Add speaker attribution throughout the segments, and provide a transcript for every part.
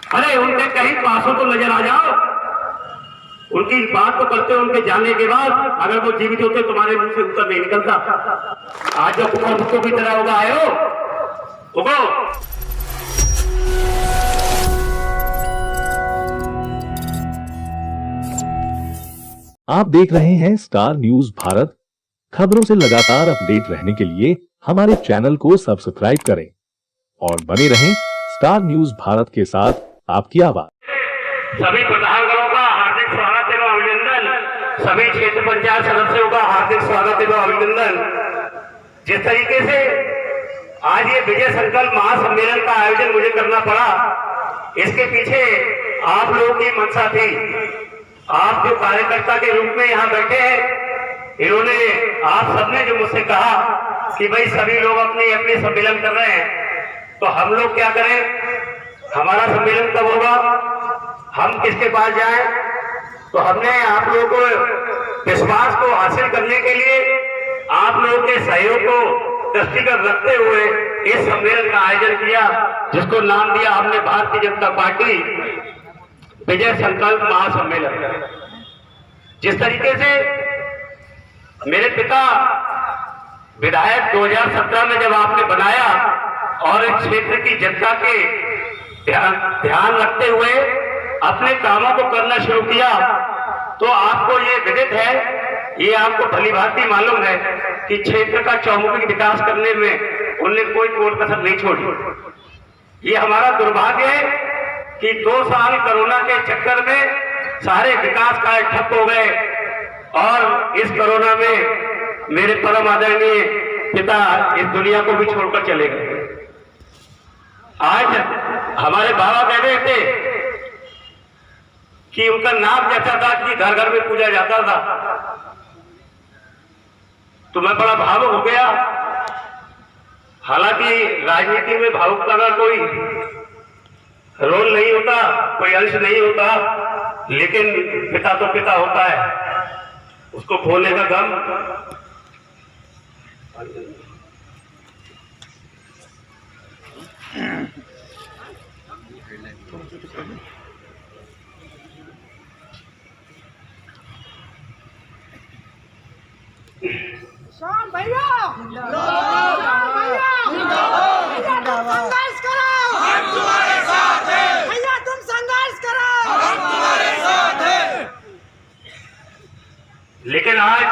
Speaker 1: अरे उनके कहीं पासों तो नजर आ जाओ, उनकी बात तो करते हो, उनके जाने के बाद अगर वो जीवित होते तुम्हारे मुंह से उत्तर नहीं निकलता। आज जो कुत्तों की तरह होगा आए हो
Speaker 2: आप देख रहे हैं स्टार न्यूज भारत। खबरों से लगातार अपडेट रहने के लिए हमारे चैनल को सब्सक्राइब करें और बने रहें स्टार न्यूज भारत के साथ। आपकी आवाज।
Speaker 1: सभी प्रधानगणों का हार्दिक स्वागत एवं अभिनंदन, सभी क्षेत्र पंचायत सदस्यों का हार्दिक स्वागत एवं अभिनंदन। जिस तरीके से आज ये विजय संकल्प महासम्मेलन का आयोजन मुझे करना पड़ा, इसके पीछे आप लोगों की मंशा थी। आप जो कार्यकर्ता के रूप में यहाँ बैठे हैं, इन्होंने आप सबने जो मुझसे कहा कि भाई सभी लोग अपने अपने सम्मेलन कर रहे हैं, तो हम लोग क्या करें, हमारा सम्मेलन कब होगा, हम किसके पास जाएं। तो हमने आप लोगों को विश्वास को हासिल करने के लिए आप लोगों के सहयोग को दृष्टिगत रखते हुए इस सम्मेलन का आयोजन किया, जिसको नाम दिया हमने भारतीय जनता पार्टी विजय संकल्प महासम्मेलन। जिस तरीके से मेरे पिता विधायक 2017 में जब आपने बनाया और इस क्षेत्र की जनता के ध्यान रखते हुए अपने कामों को करना शुरू किया, तो आपको ये विदित है, ये आपको भली भांति मालूम है कि क्षेत्र का चौमुखी विकास करने में उन्होंने कोई कोर कसर नहीं छोड़ी। ये हमारा दुर्भाग्य है कि 2 साल कोरोना के चक्कर में सारे विकास कार्य ठप हो गए और इस कोरोना में मेरे परम आदरणीय पिता इस दुनिया को भी छोड़कर चले गए। आज हमारे बाबा कह रहे थे कि उनका नाम जैसा था कि घर घर में पूजा जाता था, तो मैं बड़ा भावुक हो गया। हालांकि राजनीति में भावुकता का कोई रोल नहीं होता, कोई अंश नहीं होता, लेकिन पिता तो पिता होता है, उसको खोने का गम।
Speaker 3: शाम भैया संघर्ष करो, हम तुम्हारे साथ हैं। भैया तुम संघर्ष करो, हम तुम्हारे साथ हैं।
Speaker 1: लेकिन आज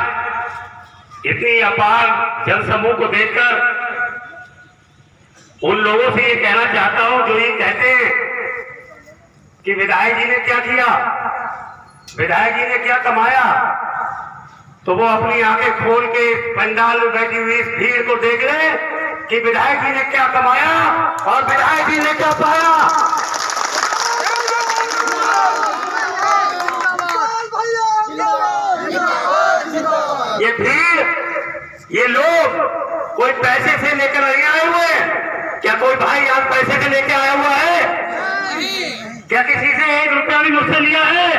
Speaker 1: इतनी अपार जनसमूह को देखकर उन लोगों से ये कहना चाहता हूं जो ये कहते हैं कि विधायक जी ने क्या किया, विधायक जी ने क्या कमाया, तो वो अपनी आंखें खोल के पंडाल में बैठी हुई इस भीड़ को देख ले कि विधायक जी ने क्या कमाया और विधायक जी ने क्या पाया। ये भीड़, ये लोग कोई पैसे से लेकर नहीं आए हुए हैं। क्या कोई भाई आज पैसे से लेकर आया हुआ है? क्या किसी से 1 रुपया भी मुझसे लिया है?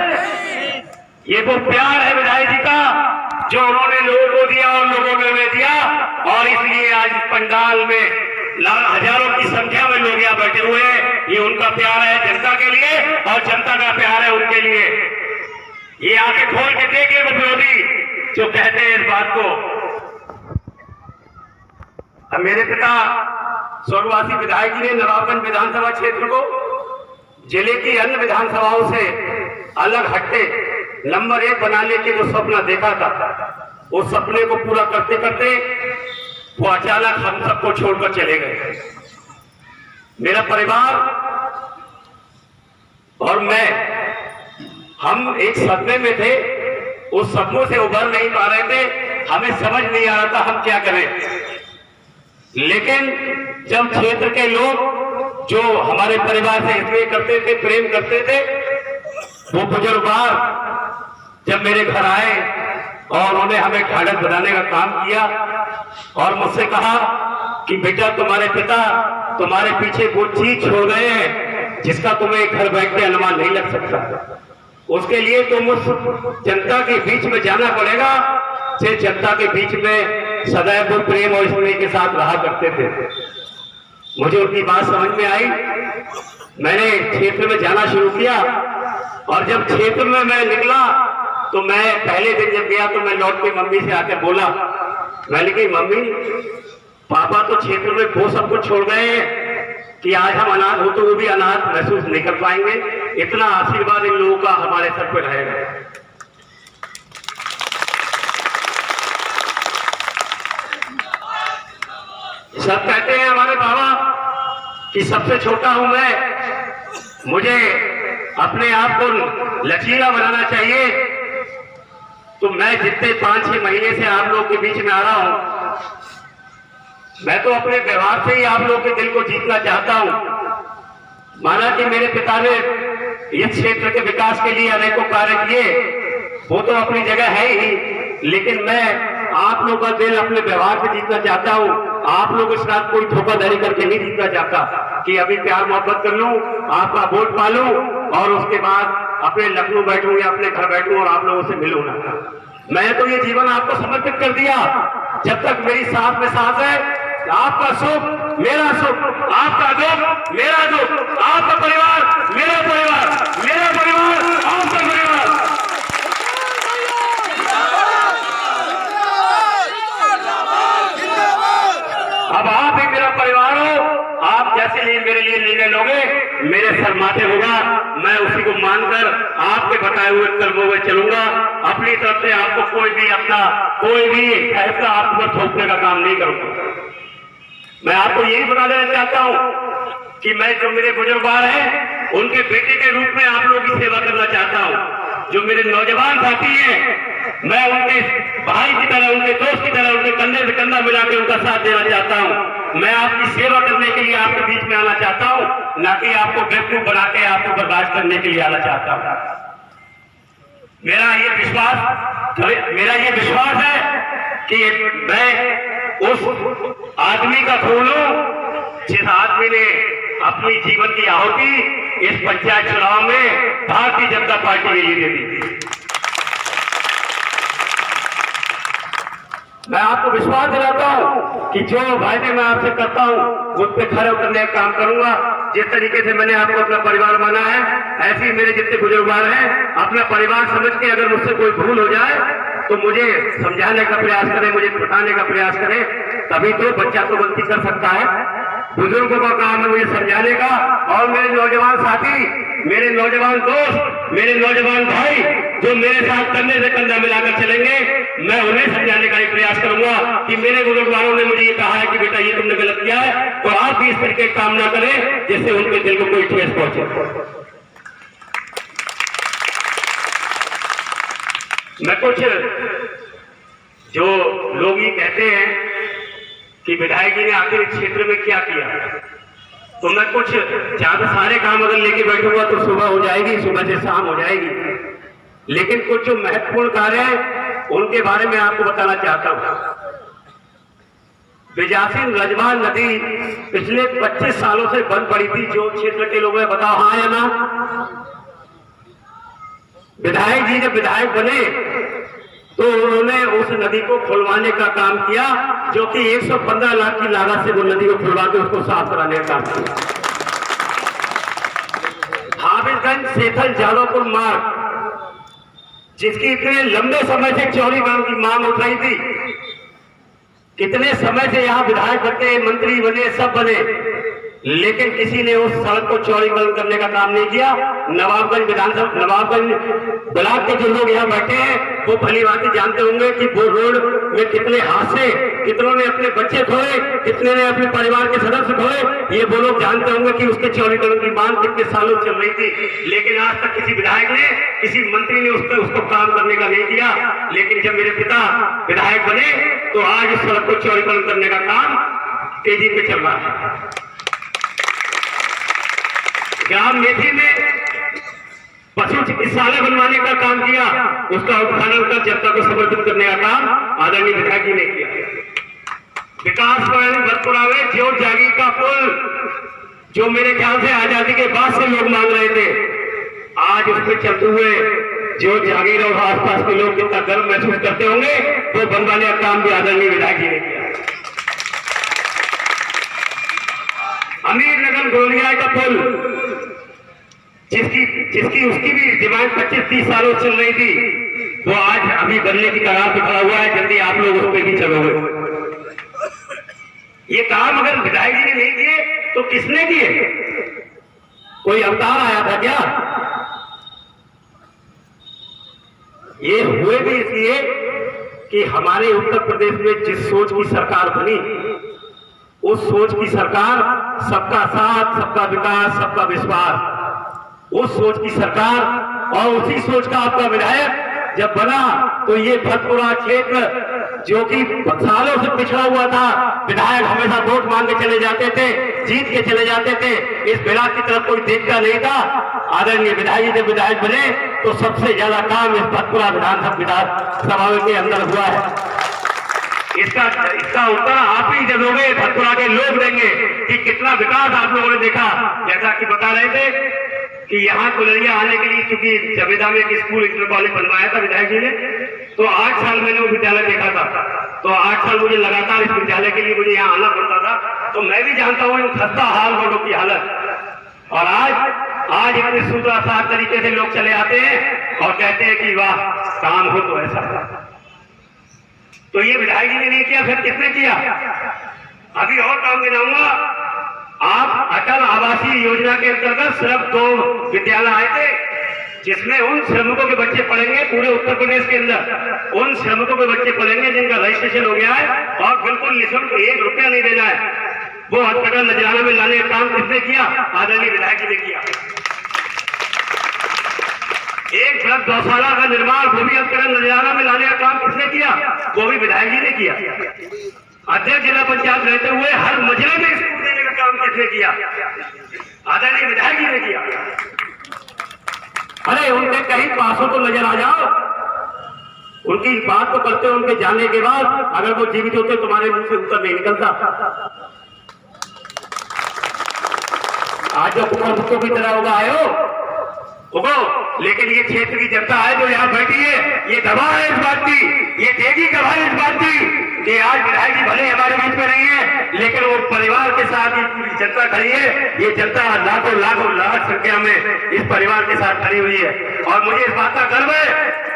Speaker 1: ये वो प्यार है विधायक जी का जो उन्होंने लोगों को दिया और लोगों ने उन्हें दिया, और इसलिए आज पंडाल में हजारों की संख्या में लोग यहाँ बैठे हुए हैं। ये उनका प्यार है जनता के लिए और जनता का प्यार है उनके लिए। ये आंखें खोल के देखिए विरोधी जो कहते हैं इस बात को। अब मेरे पिता स्वर्गवासी विधायक जी ने नवाबगंज विधानसभा क्षेत्र को जिले की अन्य विधानसभाओं से अलग हटके नंबर 1 बनाने के जो सपना देखा था, उस सपने को पूरा करते करते वो अचानक हम सबको छोड़कर चले गए। मेरा परिवार और मैं, हम एक सपने में थे, उस सपनों से उभर नहीं पा रहे थे, हमें समझ नहीं आ रहा था हम क्या करें। लेकिन जब क्षेत्र के लोग जो हमारे परिवार से स्नेह करते थे, प्रेम करते थे, वो बुजुर्ग जब मेरे घर आए और उन्होंने हमें ढाढ़स बनाने का काम किया और मुझसे कहा कि बेटा तुम्हारे पिता तुम्हारे पीछे वो चीज छोड़ गए हैं जिसका तुम्हें घर बैठ के अनुमान नहीं लग सकता। उसके लिए तुम उस जनता के बीच में जाना पड़ेगा से जनता के बीच में सदैव वो प्रेम और स्नेह के साथ रहा करते थे। मुझे उनकी बात समझ में आई मैंने क्षेत्र में जाना शुरू किया और जब क्षेत्र में मैं निकला तो मैं पहले दिन जब गया तो मैं लौट के मम्मी से आकर बोला, मैंने कही मम्मी पापा तो क्षेत्र में वो सब कुछ छोड़ गए हैं कि आज हम अनाथ हो तो वो भी अनाथ महसूस नहीं कर पाएंगे। इतना आशीर्वाद इन लोगों का हमारे सर पर रहेगा। सब कहते हैं हमारे बाबा कि सबसे छोटा हूं मैं, मुझे अपने आप को लचीला बनाना चाहिए। तो मैं जितने 5-6 महीने से आप लोगों के बीच में आ रहा हूं, मैं तो अपने व्यवहार से ही आप लोगों के दिल को जीतना चाहता हूं। माना कि मेरे पिता ने इस क्षेत्र के विकास के लिए अनेकों कार्य किए, वो तो अपनी जगह है ही, लेकिन मैं आप लोगों का दिल अपने व्यवहार से जीतना चाहता हूं। आप लोग इस रात कोई धोखाधड़ी करके नहीं जीतना चाहता कि अभी प्यार मोहब्बत कर लूं, आपका वोट पालूं और उसके बाद अपने लखनऊ बैठूं या अपने घर बैठूं और आप लोगों से मिलूं ना। मैं तो ये जीवन आपको समर्पित कर दिया। जब तक मेरी सांस में सांस है, आपका सुख मेरा सुख, आपका दुख मेरा दुख, आपका परिवार मेरा परिवार, मेरा परिवार आपका परिवार। अब आप ही मेरा परिवार हो। आप जैसे लिए मेरे लिए निर्णय लोगे, मेरे सर माथे होगा, मैं उसी को मानकर आपके बताए हुए कर्मों में चलूंगा। अपनी तरफ से आपको कोई भी अपना कोई भी फैसला आप पर थोपने का काम नहीं करूंगा। मैं आपको यही बता देना चाहता हूं कि मैं जो मेरे बुजुर्गवार हैं उनके बेटे के रूप में आप लोगों की सेवा करना चाहता हूं। जो मेरे नौजवान साथी हैं, मैं उनके भाई की तरह, उनके दोस्त की तरह, उनके कंधे से कंधा मिला के उनका साथ देना चाहता हूं। मैं आपकी सेवा करने के लिए आपके बीच में आना चाहता हूं, ना कि आपको बेवकूफ बना के आपको बर्दाश्त करने के लिए आना चाहता हूं। मेरा ये विश्वास है कि मैं उस आदमी का खून हूं जिस आदमी ने अपनी जीवन की आहुति इस पंचायत चुनाव में भारतीय जनता पार्टी के लिए दी। मैं आपको विश्वास दिलाता हूं कि जो वायदे मैं आपसे करता हूं उस पर खरे उतरने का काम करूंगा। जिस तरीके से मैंने आपको अपना परिवार माना है, ऐसे ही मेरे जितने बुजुर्गवार हैं अपना परिवार समझ के अगर मुझसे कोई भूल हो जाए तो मुझे समझाने का प्रयास करें, मुझे बताने का प्रयास करें, तभी तो बच्चा तो गलती कर सकता है। बुजुर्गों का काम है मुझे समझाने का। और मेरे नौजवान साथी, मेरे नौजवान दोस्त, मेरे नौजवान भाई जो मेरे साथ कंधे से कंधा मिलाकर चलेंगे, मैं उन्हें समझाने का ही प्रयास करूंगा कि मेरे बुजुर्गवारों ने मुझे ये कहा है कि बेटा ये तुमने गलत किया है, तो आप भी इस तरीके काम ना करें जिससे उनके दिल को कोई ठेस पहुंचे। मैं कुछ जो लोग ये कहते हैं कि विधायक जी ने आखिर इस क्षेत्र में क्या किया, तो मैं कुछ ज्यादा सारे काम अगर लेके बैठूंगा तो सुबह हो जाएगी, सुबह से शाम हो जाएगी, लेकिन कुछ जो महत्वपूर्ण कार्य हैं उनके बारे में आपको बताना चाहता हूं। बिजासिन रजवान नदी पिछले 25 सालों से बंद पड़ी थी। जो क्षेत्र के लोग हैं बताओ हाँ या ना? विधायक जी जब विधायक बने तो उन्होंने उस नदी को खुलवाने का काम किया, जो कि 115 लाख की लागत से वो नदी को खुलवा के उसको साफ कराने का काम किया। हाफिजगंज सेठल जादवपुर मार्ग, जिसकी इतने लंबे समय से चौड़ीकरण की मांग उठ रही थी, कितने समय से यहाँ विधायक बने, मंत्री बने, सब बने, लेकिन किसी ने उस सड़क को चौड़ीकरण करने का काम नहीं किया। नवाबगंज विधानसभा, नवाबगंज ब्लॉक के जो लोग यहाँ बैठे हैं वो भली भांति जानते होंगे कि वो रोड में कितने हादसे, कितनों ने अपने बच्चे खोए, कितने ने अपने परिवार के सदस्य खोए, ये वो लोग जानते होंगे कि उसके चौड़ीकरण की मांग कितने सालों चल रही थी, लेकिन आज तक किसी विधायक ने, किसी मंत्री ने उसको काम करने का नहीं किया। लेकिन जब मेरे पिता विधायक बने तो आज इस सड़क को चौड़ीकरण करने का काम तेजी पे चल रहा है। ग्राम मेथी में पशु चिकित्सालय बनवाने का काम किया, उसका उद्घाटन कर जनता को समर्पित करने का काम आदरणीय विधायक जी ने किया। विकास भरपुरावे जो जागी का पुल, जो मेरे ख्याल से आजादी के बाद से लोग मांग रहे थे, आज उस पर चलते हुए जो जागीर और आसपास के लोग कितना गर्व महसूस करते होंगे, वो बनवाने का काम भी आदरणीय विधायक जी ने किया। अमीर नगर गोलिया का पुल जिसकी उसकी भी डिमांड 25-30 सालों से चल रही थी, वो आज अभी बनने की कगार पे खड़ा हुआ है। जल्दी आप लोग उस पे भी चलोगे। ये काम अगर विधायक जी ने नहीं किए तो किसने किए? कोई अवतार आया था क्या? ये हुए भी इसलिए कि हमारे उत्तर प्रदेश में जिस सोच की सरकार बनी, उस सोच की सरकार सबका साथ, सबका विकास, सबका विश्वास, उस सोच की सरकार और उसी सोच का आपका विधायक जब बना तो ये भतपुरा क्षेत्र जो कि सालों से पिछड़ा हुआ था, विधायक हमेशा वोट मांग के चले जाते थे, जीत के चले जाते थे, इस विधायक की तरफ कोई देखता नहीं था। आदरणीय विधायक जी जब विधायक बने तो सबसे ज्यादा काम इस भतपुरा विधानसभा के अंदर हुआ है। इसका उत्तर आप ही दोगे, भतपुरा के लोग देंगे कि कितना विकास आप लोगों ने देखा। जैसा कि बता रहे थे कि यहाँ कुलरिया आने के लिए, चूंकि जवेदा में एक स्कूल इंटर कॉलेज बनवाया था विधायक जी ने, तो 8 साल मैंने वो विद्यालय देखा था। तो 8 साल मुझे लगातार इस विद्यालय के लिए मुझे यहाँ आना पड़ता था, तो मैं भी जानता हूँ इन खस्ता हाल रोडों की हालत। और आज इतने सुधरा साफ तरीके से लोग चले आते हैं और कहते हैं कि वाह काम हो तो ऐसा। तो ये विधायक जी ने नहीं किया, फिर किसने किया? अभी और काम गिनाऊंगा। आप अटल आवासीय योजना के अंतर्गत सिर्फ 2 विद्यालय आए थे, जिसमें उन श्रमिकों के बच्चे पढ़ेंगे पूरे उत्तर प्रदेश के अंदर। उन श्रमिकों के बच्चे पढ़ेंगे जिनका रजिस्ट्रेशन हो गया है और बिल्कुल निःशुल्क 1 रुपया नहीं देना है। वो हॉस्पिटल नजराना में लाने का काम किसने किया? आदरणीय विधायक जी ने किया। एक ब्लॉक गौशाला का निर्माण, वो भी हॉस्पिटल नजराना में लाने का काम किसने किया? वो भी विधायक जी ने किया। अध्यक्ष जिला पंचायत रहते हुए हर मजले में स्कूल देने का काम किसने किया? आदरणीय विधायक जी ने किया। अरे उनके कहीं पासों तो नजर आ जाओ, उनकी बात तो करते हो, उनके जाने के बाद अगर वो जीवित होते तुम्हारे मुंह से उत्तर नहीं निकलता। आज जो कुकुर की तरह होगा आयो होगो, लेकिन ये क्षेत्र की जनता है जो यहाँ बैठी है, ये गवाह है इस बात की, ये देगी गवाही इस बात की कि आज विधायक जी भले हमारे बीच में नहीं है, लेकिन वो परिवार के साथ ये पूरी जनता खड़ी है। ये जनता लाखों लाख संख्या में इस परिवार के साथ खड़ी हुई है और मुझे इस बात का गर्व है।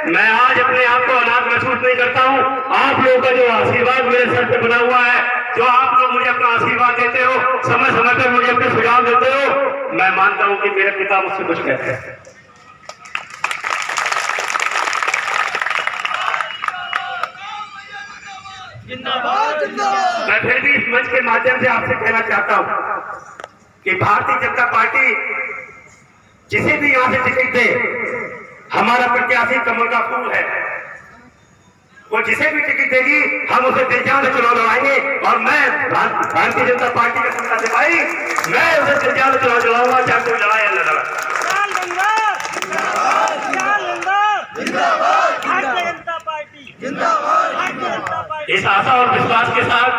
Speaker 1: मैं आज अपने आप को अनाथ महसूस नहीं करता हूँ। आप लोगों का जो आशीर्वाद मेरे सर पे बना हुआ है, जो आप लोग मुझे अपना आशीर्वाद देते हो, समय समय पर मुझे अपने सुझाव देते हो, मैं मानता हूँ कि मेरे पिता मुझसे कुछ कहते हैं। मैं फिर भी इस मंच के माध्यम से आपसे कहना चाहता हूं कि भारतीय जनता पार्टी जिसे भी यहां से टिकट दे, हमारा प्रत्याशी कमल का फूल है। वो जिसे भी टिकट देगी हम उसे दिल जान से चुनाव लड़ाएंगे और मैं भारतीय जनता पार्टी का सत्ता सिपाही, मैं उसे दिल जान से चुनाव लड़ाऊंगा, चाहे कोई लड़ाई या न लड़ा। इस आशा और विश्वास के साथ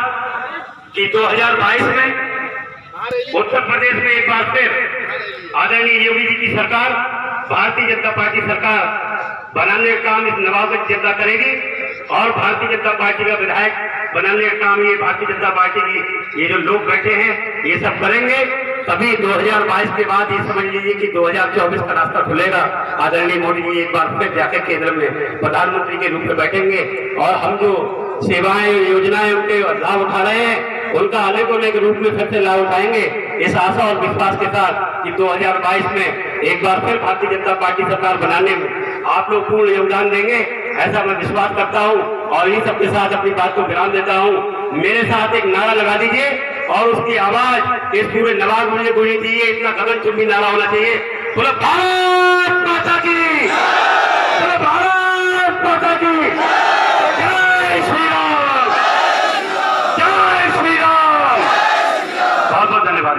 Speaker 1: कि 2022 में उत्तर प्रदेश में एक बार फिर आदरणीय योगी जी की सरकार, भारतीय जनता पार्टी सरकार बनाने का काम इस नवाबगंज जनता करेगी और भारतीय जनता पार्टी का विधायक बनाने का काम ये भारतीय जनता पार्टी की ये जो लोग बैठे हैं ये सब करेंगे। तभी 2022 के बाद ये समझ लीजिए कि 2024 का रास्ता खुलेगा। आदरणीय मोदी जी एक बार फिर जाकर केंद्र में प्रधानमंत्री के रूप में बैठेंगे और हम जो सेवाएं योजनाएं उनके लाभ उठा रहे हैं उनका अलग अलग रूप में फिर से लाभ उठाएंगे। इस आशा और विश्वास के साथ कि 2022 में एक बार फिर भारतीय जनता पार्टी सरकार बनाने में आप लोग पूर्ण योगदान देंगे, ऐसा मैं विश्वास करता हूं और इन सबके साथ अपनी बात को विराम देता हूं। मेरे साथ एक नारा लगा दीजिए और उसकी आवाज इस पूरे नवाब में गूंजनी चाहिए, इतना गगनचुंबी नारा होना चाहिए। बोलो भारत माता की, बोलो भारत माता की, जय श्री राम, जय श्री राम। बहुत बहुत धन्यवाद।